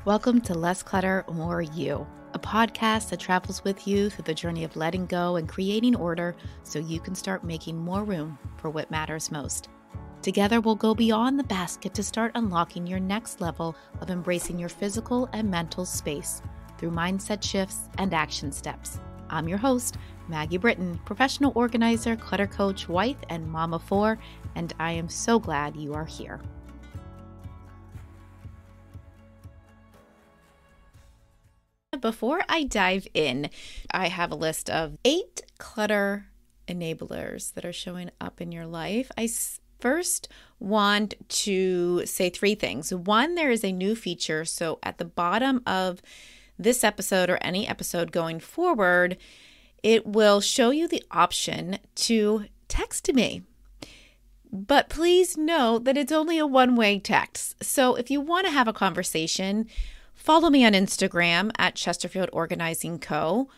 Welcome to Less Clutter, More You, a podcast that travels with you through the journey of letting go and creating order so you can start making more room for what matters most. Together, we'll go beyond the basket to start unlocking your next level of embracing your physical and mental space through mindset shifts and action steps. I'm your host, Maggie Britton, professional organizer, clutter coach, wife, and mom of four, and I am so glad you are here. Before I dive in, I have a list of 8 clutter enablers that are showing up in your life. I first want to say 3 things. 1, there is a new feature. So at the bottom of this episode or any episode going forward, it will show you the option to text me. But please know that it's only a one-way text. So if you want to have a conversation, follow me on Instagram at Chesterfield Organizing Co.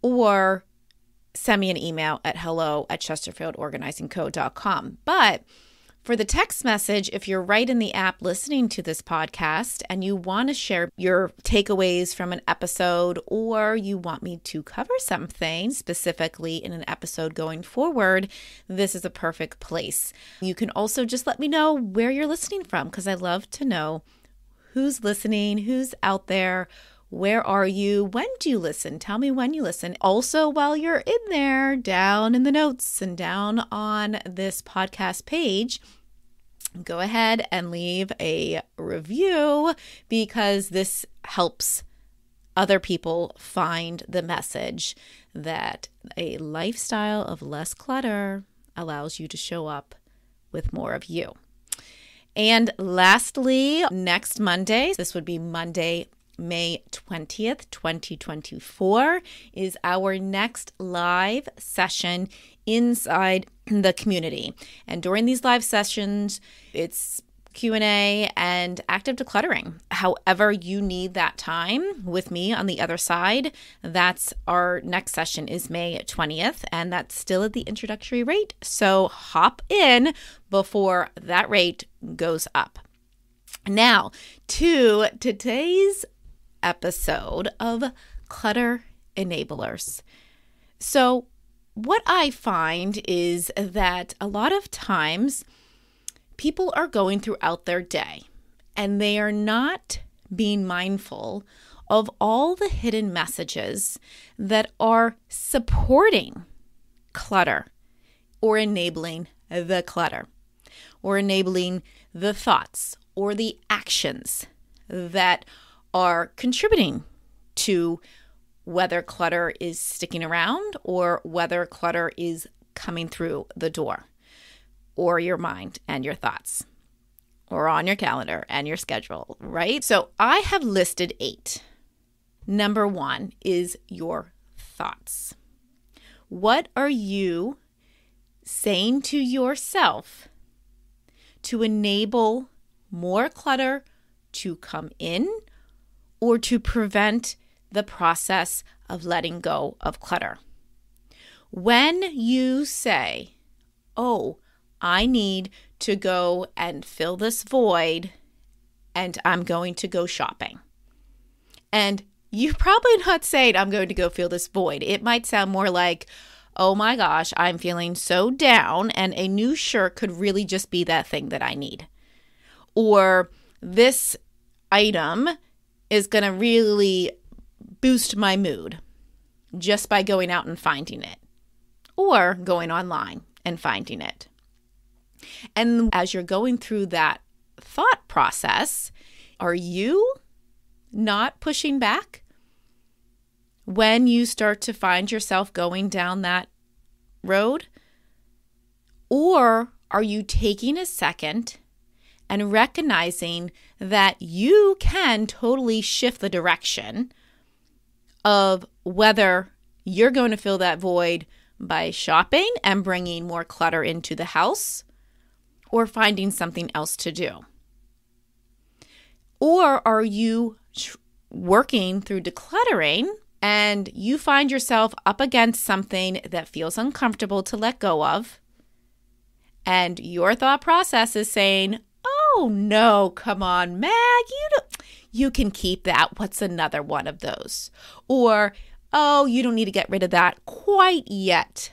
or send me an email at hello@chesterfieldorganizingco.com. But for the text message, if you're right in the app listening to this podcast and you want to share your takeaways from an episode, or you want me to cover something specifically in an episode going forward, this is a perfect place. You can also just let me know where you're listening from, because I love to know who's listening, who's out there, where are you, when do you listen? Tell me when you listen. Also, while you're in there, down in the notes and down on this podcast page, go ahead and leave a review, because this helps other people find the message that a lifestyle of less clutter allows you to show up with more of you. And lastly, next Monday, this would be Monday, May 20th, 2024, is our next live session inside the community. And during these live sessions, it's Q&A and active decluttering. However you need that time with me on the other side, that's our next session is May 20th, and that's still at the introductory rate. So hop in before that rate goes up. Now, to today's episode of Clutter Enablers. So what I find is that a lot of times people are going throughout their day and they are not being mindful of all the hidden messages that are supporting clutter or enabling the clutter or enabling the thoughts or the actions that are contributing to whether clutter is sticking around or whether clutter is coming through the door or your mind and your thoughts or on your calendar and your schedule, right? So I have listed 8. Number 1 is your thoughts. What are you saying to yourself to enable more clutter to come in or to prevent the process of letting go of clutter? When you say, oh, I need to go and fill this void and I'm going to go shopping. And you're probably not saying I'm going to go fill this void. It might sound more like, oh my gosh, I'm feeling so down and a new shirt could really just be that thing that I need. Or this item is going to really boost my mood just by going out and finding it, or going online and finding it. And as you're going through that thought process, are you not pushing back when you start to find yourself going down that road? Or are you taking a second and recognizing that you can totally shift the direction of whether you're going to fill that void by shopping and bringing more clutter into the house, or finding something else to do? Or are you working through decluttering and you find yourself up against something that feels uncomfortable to let go of, and your thought process is saying, oh no, come on, Mag, you can keep that. What's another one of those? Or, oh, you don't need to get rid of that quite yet.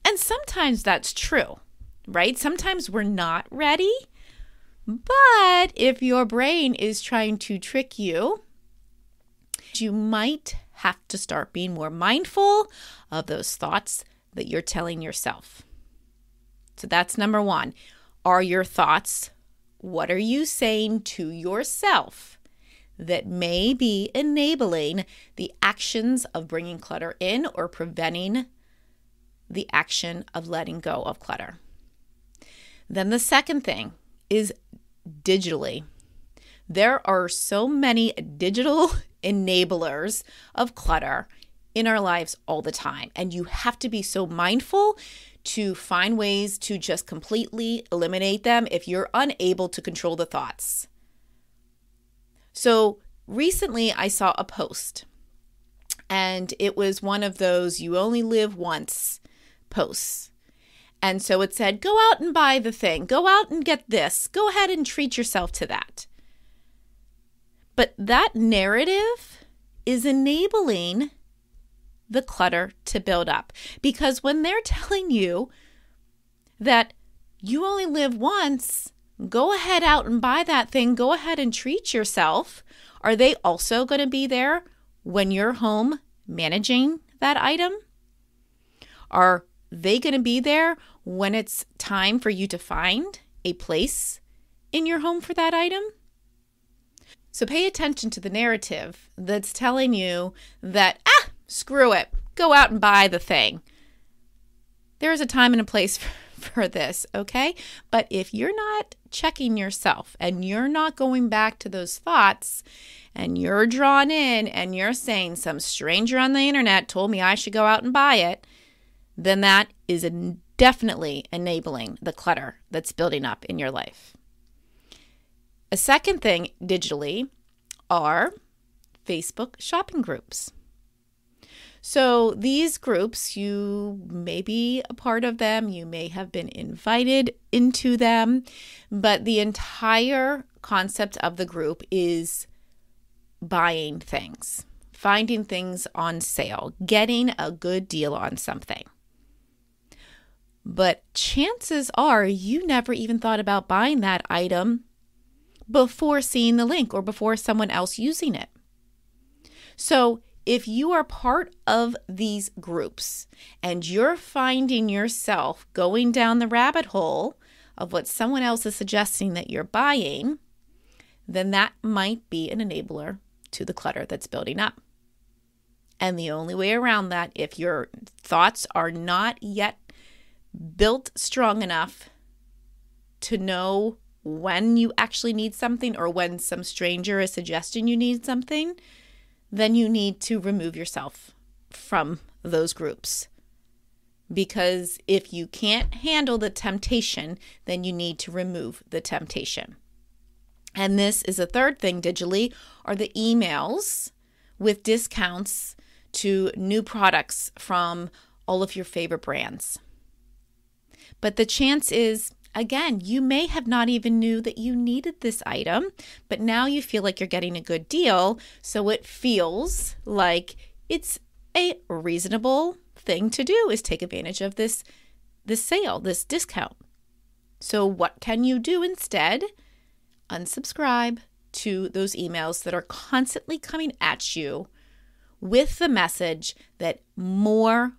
And sometimes that's true, right? Sometimes we're not ready. But if your brain is trying to trick you, you might have to start being more mindful of those thoughts that you're telling yourself. So that's number one. Are your thoughts, what are you saying to yourself that may be enabling the actions of bringing clutter in or preventing the action of letting go of clutter? Then the second thing is digitally. There are so many digital enablers of clutter in our lives all the time. And you have to be so mindful to find ways to just completely eliminate them if you're unable to control the thoughts. So recently I saw a post, and it was one of those you only live once posts. And so it said, go out and buy the thing. Go out and get this. Go ahead and treat yourself to that. But that narrative is enabling the clutter to build up. Because when they're telling you that you only live once, go ahead out and buy that thing. Go ahead and treat yourself. Are they also going to be there when you're home managing that item? Are they going to be there when it's time for you to find a place in your home for that item? So pay attention to the narrative that's telling you that, screw it, go out and buy the thing. There's a time and a place for this, okay? But if you're not checking yourself and you're not going back to those thoughts and you're drawn in and you're saying some stranger on the internet told me I should go out and buy it, then that is definitely enabling the clutter that's building up in your life. A second thing digitally are Facebook shopping groups. So these groups, you may be a part of them, you may have been invited into them, but the entire concept of the group is buying things, finding things on sale, getting a good deal on something. But chances are you never even thought about buying that item before seeing the link or before someone else using it. So if you are part of these groups and you're finding yourself going down the rabbit hole of what someone else is suggesting that you're buying, then that might be an enabler to the clutter that's building up. And the only way around that, if your thoughts are not yet built strong enough to know when you actually need something or when some stranger is suggesting you need something, then you need to remove yourself from those groups. Because if you can't handle the temptation, then you need to remove the temptation. And this is a third thing digitally, are the emails with discounts to new products from all of your favorite brands. But the chance is, again, you may have not even knew that you needed this item, but now you feel like you're getting a good deal, so it feels like it's a reasonable thing to do is take advantage of this sale, this discount. So what can you do instead? Unsubscribe to those emails that are constantly coming at you with the message that more.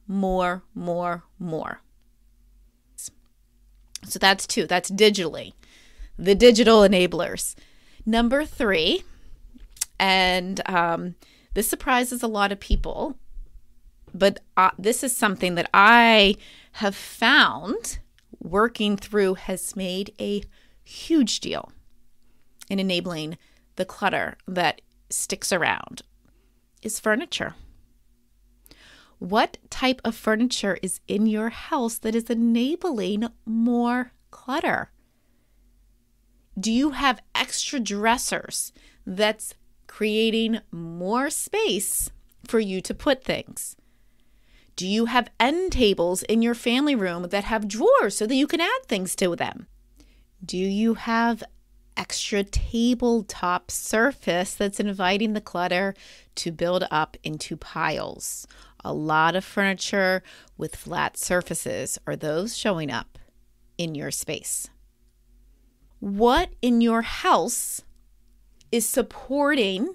So that's 2. That's digitally. The digital enablers. Number 3, and this surprises a lot of people, but this is something that I have found working through has made a huge deal in enabling the clutter that sticks around, is furniture. What type of furniture is in your house that is enabling more clutter? Do you have extra dressers that's creating more space for you to put things? Do you have end tables in your family room that have drawers so that you can add things to them? Do you have extra tabletop surface that's inviting the clutter to build up into piles. A lot of furniture with flat surfaces are those showing up in your space. What in your house is supporting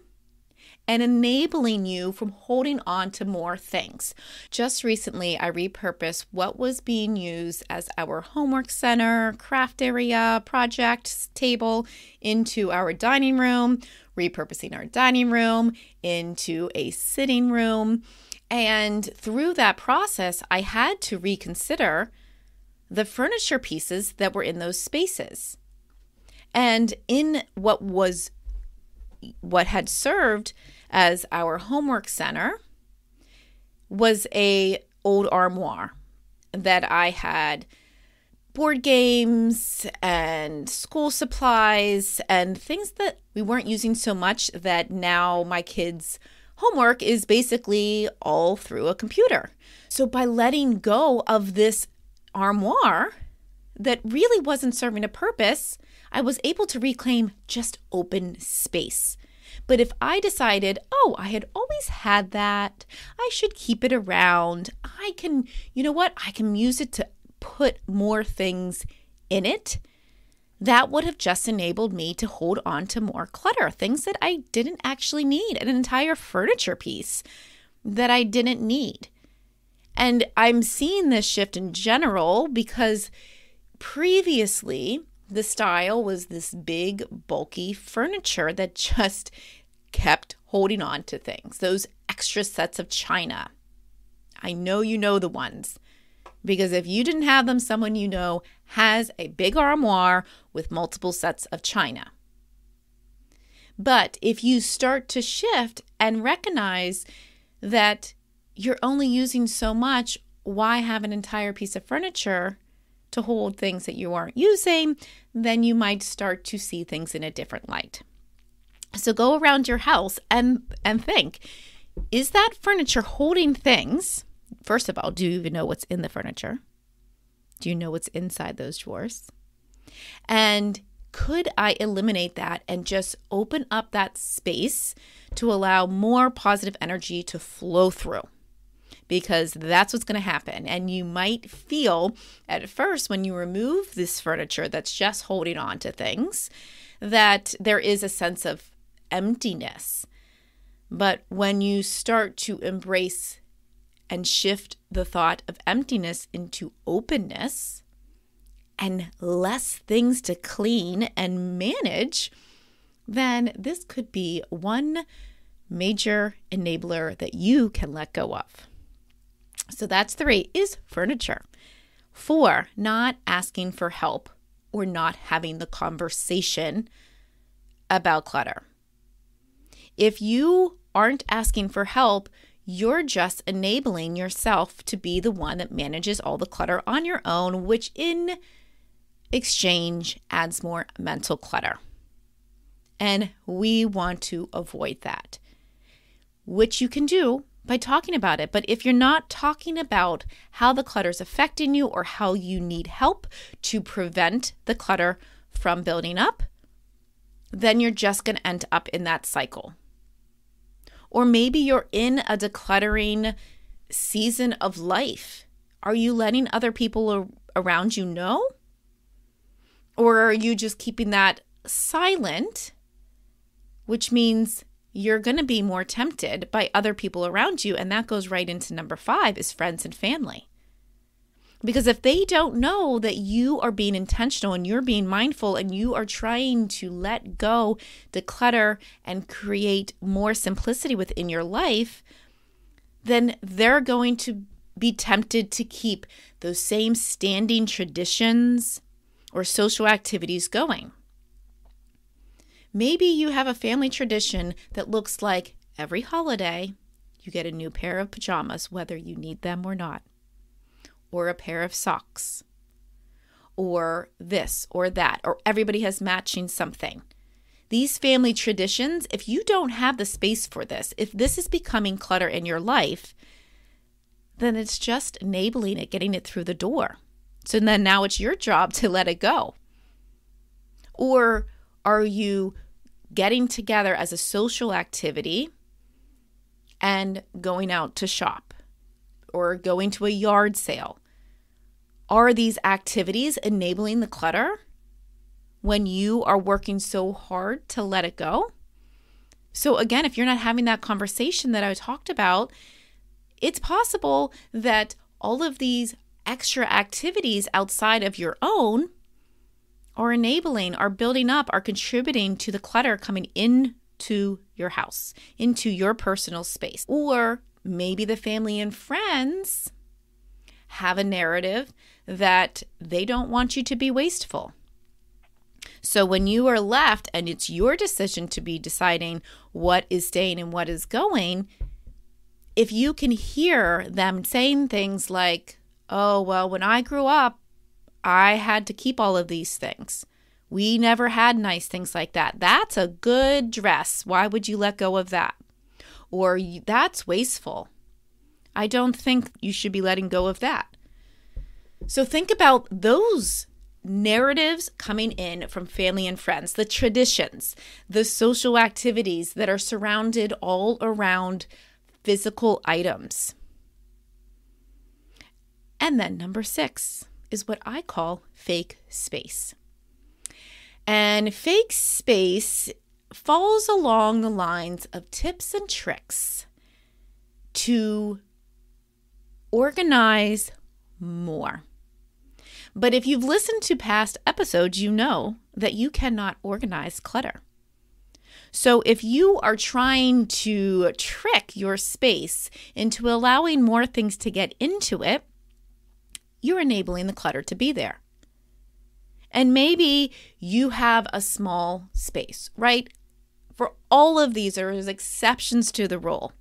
and enabling you from holding on to more things? Just recently, I repurposed what was being used as our homework center, craft area, project table into our dining room, repurposing our dining room into a sitting room. And through that process, I had to reconsider the furniture pieces that were in those spaces. And in what had served as our homework center was a old armoire that I had board games and school supplies and things that we weren't using so much, that now my kids' homework is basically all through a computer. So by letting go of this armoire that really wasn't serving a purpose, I was able to reclaim just open space. But if I decided, I had always had that, I should keep it around, I can use it to put more things in it, that would have just enabled me to hold on to more clutter, things that I didn't actually need, an entire furniture piece that I didn't need. And I'm seeing this shift in general because previously the style was this big, bulky furniture that just kept holding on to things. Those extra sets of china. I know you know the ones, because if you didn't have them, someone you know has a big armoire with multiple sets of china. But if you start to shift and recognize that you're only using so much, why have an entire piece of furniture to hold things that you aren't using, then you might start to see things in a different light. So go around your house and think, is that furniture holding things? First of all, do you even know what's in the furniture? Do you know what's inside those drawers? And could I eliminate that and just open up that space to allow more positive energy to flow through? Because that's what's going to happen. And you might feel at first when you remove this furniture that's just holding on to things, that there is a sense of emptiness. But when you start to embrace and shift the thought of emptiness into openness and less things to clean and manage, then this could be one major enabler that you can let go of. So that's 3, is furniture. 4, not asking for help or not having the conversation about clutter. If you aren't asking for help, you're just enabling yourself to be the one that manages all the clutter on your own, which in exchange adds more mental clutter. And we want to avoid that, which you can do by talking about it. But if you're not talking about how the clutter is affecting you or how you need help to prevent the clutter from building up, then you're just going to end up in that cycle. Or maybe you're in a decluttering season of life. Are you letting other people around you know? Or are you just keeping that silent, which means you're going to be more tempted by other people around you. And that goes right into number 5, is friends and family. Because if they don't know that you are being intentional and you're being mindful and you are trying to let go, declutter, and create more simplicity within your life, then they're going to be tempted to keep those same standing traditions or social activities going. Maybe you have a family tradition that looks like every holiday you get a new pair of pajamas, whether you need them or not, or a pair of socks, or this or that, or everybody has matching something. These family traditions, if you don't have the space for this, if this is becoming clutter in your life, then it's just enabling it, getting it through the door. So then now it's your job to let it go. Or Are you getting together as a social activity and going out to shop or going to a yard sale? Are these activities enabling the clutter when you are working so hard to let it go? So again, if you're not having that conversation that I talked about, it's possible that all of these extra activities outside of your own are enabling, are building up, are contributing to the clutter coming into your house, into your personal space. Or maybe the family and friends have a narrative that they don't want you to be wasteful. So when you are left and it's your decision to be deciding what is staying and what is going, if you can hear them saying things like, oh, well, when I grew up, I had to keep all of these things. We never had nice things like that. That's a good dress. Why would you let go of that? Or that's wasteful. I don't think you should be letting go of that. So think about those narratives coming in from family and friends, the traditions, the social activities that are surrounded all around physical items. And then number 6 is what I call fake space. And fake space falls along the lines of tips and tricks to organize more. But if you've listened to past episodes, you know that you cannot organize clutter. So if you are trying to trick your space into allowing more things to get into it, you're enabling the clutter to be there. And maybe you have a small space, right? For all of these, there is exceptions to the rule.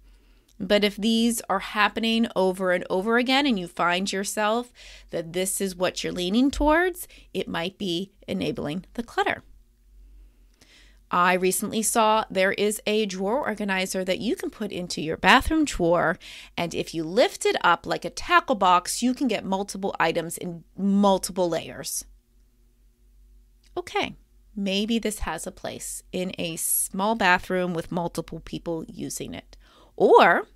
But if these are happening over and over again and you find yourself that this is what you're leaning towards, it might be enabling the clutter. I recently saw there is a drawer organizer that you can put into your bathroom drawer, and if you lift it up like a tackle box, you can get multiple items in multiple layers. Okay, maybe this has a place in a small bathroom with multiple people using it. Or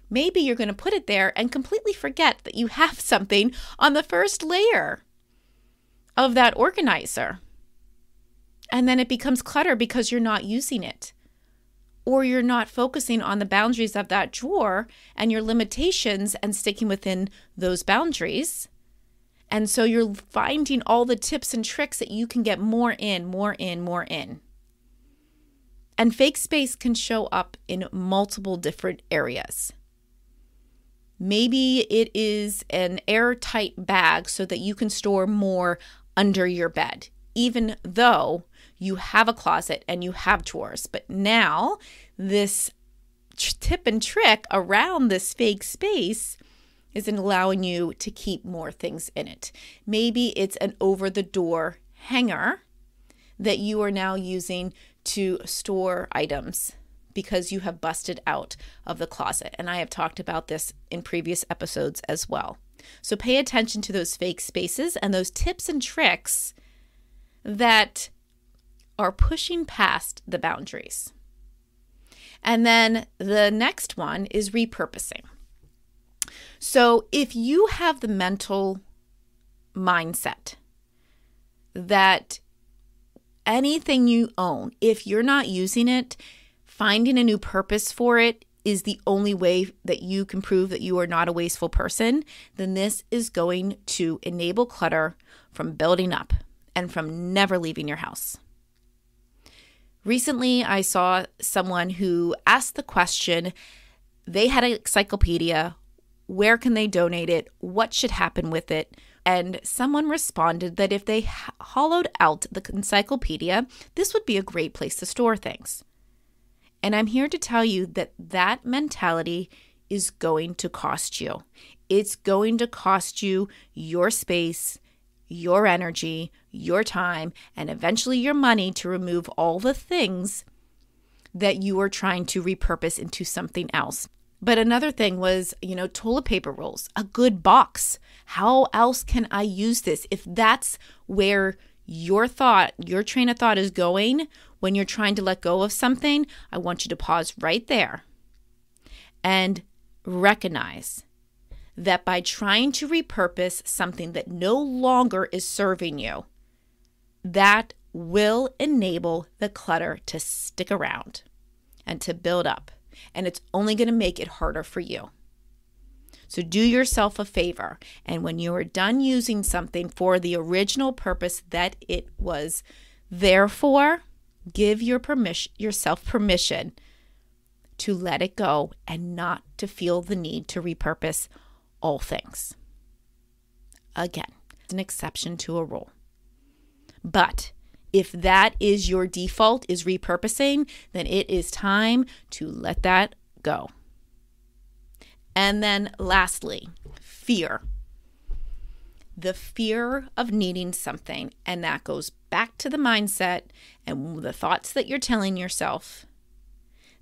maybe you're going to put it there and completely forget that you have something on the first layer of that organizer. And then it becomes clutter because you're not using it. Or you're not focusing on the boundaries of that drawer and your limitations and sticking within those boundaries. And so you're finding all the tips and tricks that you can get more in. And fake space can show up in multiple different areas. Maybe it is an airtight bag so that you can store more under your bed, even though you have a closet and you have drawers. But now this tip and trick around this fake space is in allowing you to keep more things in it. Maybe it's an over-the-door hanger that you are now using to store items because you have busted out of the closet. And I have talked about this in previous episodes as well. So pay attention to those fake spaces and those tips and tricks that are pushing past the boundaries. And then the next one is repurposing. So if you have the mental mindset that anything you own, if you're not using it, finding a new purpose for it is the only way that you can prove that you are not a wasteful person, then this is going to enable clutter from building up and from never leaving your house. Recently, I saw someone who asked the question, they had an encyclopedia, where can they donate it? What should happen with it? And someone responded that if they hollowed out the encyclopedia, this would be a great place to store things. And I'm here to tell you that that mentality is going to cost you. It's going to cost you your space, your energy, your time, and eventually your money to remove all the things that you are trying to repurpose into something else. But another thing was, toilet paper rolls, a good box. How else can I use this? If that's where your train of thought is going when you're trying to let go of something, I want you to pause right there and recognize that by trying to repurpose something that no longer is serving you, that will enable the clutter to stick around and to build up. And it's only going to make it harder for you. So do yourself a favor. And when you are done using something for the original purpose that it was there for, give yourself permission to let it go and not to feel the need to repurpose all things. Again, it's an exception to a rule. But if that is your default, is repurposing, then it is time to let that go. And then lastly, fear. The fear of needing something. And that goes back to the mindset and the thoughts that you're telling yourself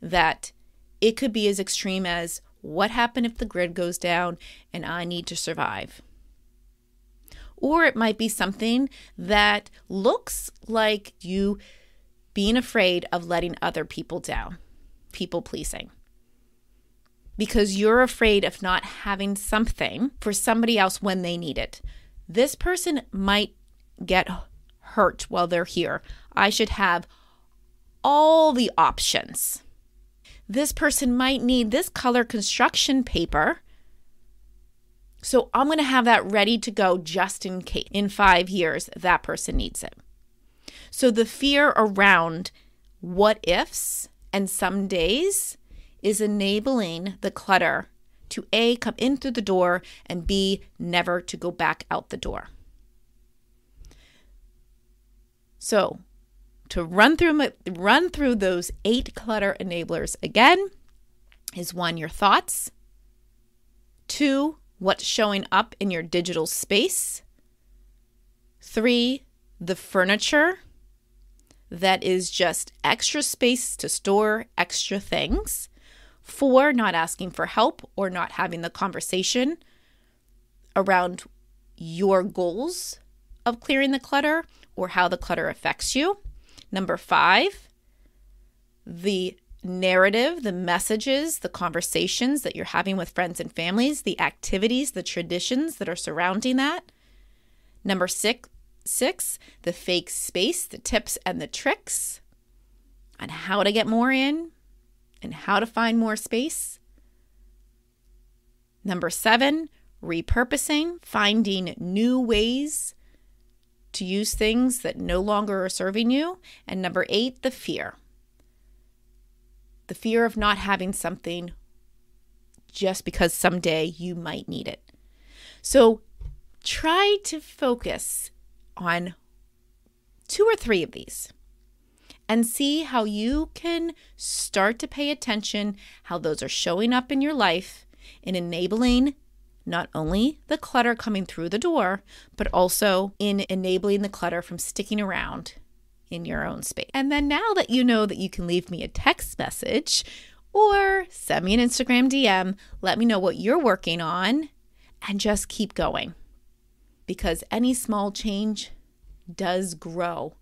that it could be as extreme as, what happened if the grid goes down and I need to survive? Or it might be something that looks like you being afraid of letting other people down, people pleasing. Because you're afraid of not having something for somebody else when they need it. This person might get hurt while they're here. I should have all the options. This person might need this color construction paper, so I'm going to have that ready to go just in case in 5 years that person needs it. So the fear around what ifs and some days is enabling the clutter to A, come in through the door, and B, never to go back out the door. So to run through those 8 clutter enablers again is 1, your thoughts. 2, what's showing up in your digital space. 3, the furniture that is just extra space to store extra things. 4, not asking for help or not having the conversation around your goals of clearing the clutter or how the clutter affects you. Number 5, the narrative, the messages, the conversations that you're having with friends and families, the activities, the traditions that are surrounding that. Number 6, the fake space, the tips and the tricks on how to get more in and how to find more space. Number 7, repurposing, finding new ways to use things that no longer are serving you. And number 8, the fear. The fear of not having something just because someday you might need it. So try to focus on 2 or 3 of these and see how you can start to pay attention, how those are showing up in your life in enabling not only the clutter coming through the door, but also in enabling the clutter from sticking around in your own space. And then now that you know that you can leave me a text message or send me an Instagram DM, let me know what you're working on and just keep going. Because any small change does grow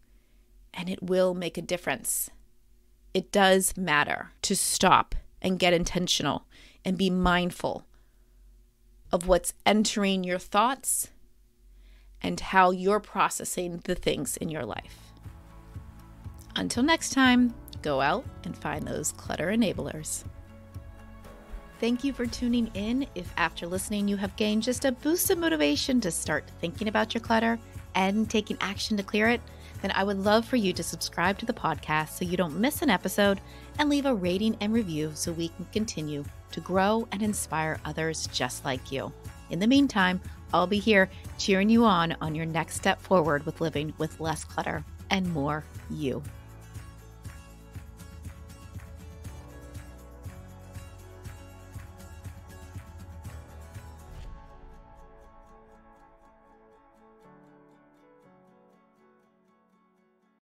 and it will make a difference. It does matter to stop and get intentional and be mindful of what's entering your thoughts and how you're processing the things in your life. Until next time, go out and find those clutter enablers. Thank you for tuning in. If after listening you have gained just a boost of motivation to start thinking about your clutter and taking action to clear it, then I would love for you to subscribe to the podcast so you don't miss an episode and leave a rating and review so we can continue to grow and inspire others just like you. In the meantime, I'll be here cheering you on your next step forward with living with less clutter and more you.